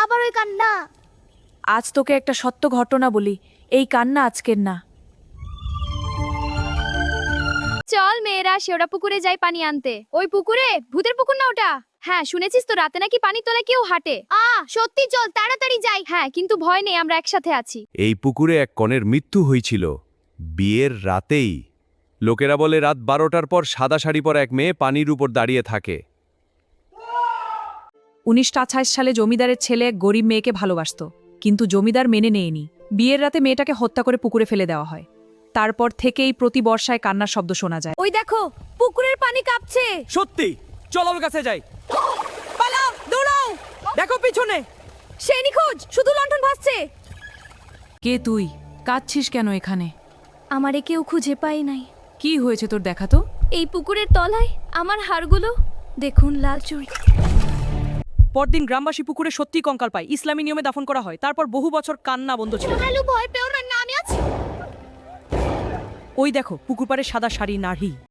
আবার ওই কান্না। আজ তোকে একটা সত্য ঘটনা বলি, এই কান্না আজকের না। চল মেয়েরা শেওড়া পুকুরে যাই পানি আনতে। ওই পুকুরে, ভূতের পুকুর না ওটা? হ্যাঁ শুনেছিস তো রাতে নাকি পানির তলায় কেউ হাঁটে। সত্যি চল তাড়াতাড়ি যাই। হ্যাঁ কিন্তু ভয় নেই, আমরা একসাথে আছি। এই পুকুরে এক কনের মৃত্যু হয়েছিল বিয়ের রাতেই। লোকেরা বলে রাত 12টার পর সাদা শাড়ি পরা এক মেয়ে পানির উপর দাঁড়িয়ে থাকে। 1928 সালে জমিদারের ছেলে এক গরিব মেয়েকে ভালোবাসত, কিন্তু জমিদার মেনে নেয়নি। বিয়ের রাতে মেয়েটাকে হত্যা করে পুকুরে ফেলে দেওয়া হয়। তারপর থেকেই প্রতি বর্ষায় কান্নার শব্দ শোনা যায়। ওই দেখো পুকুরের পানি কাঁপছে। সত্যি, চল ওর কাছে যাই। পালাও, দৌড়াও। দেখো পিছনে। সে নিখোঁজ, শুধু লণ্ঠন ভাসছে। কে তুই? কাঁদছিস কেন এখানে? আমারে কেউ খুঁজে পাই নাই। কি হয়েছে তোর, দেখা তো। এই পুকুরের তলায় আমার হাড়গুলো দেখুন, লাল চুই। পরদিন গ্রামবাসী পুকুরে সত্যি কঙ্কাল পায়। ইসলামী নিয়মে দাফন করা হয়। তারপর বহু বছর কান্না বন্ধ ছিল। হ্যালো, ভয় পেও না, আমি আছি। ওই দেখো পুকুর পাড়ে সাদা শাড়ি নারী।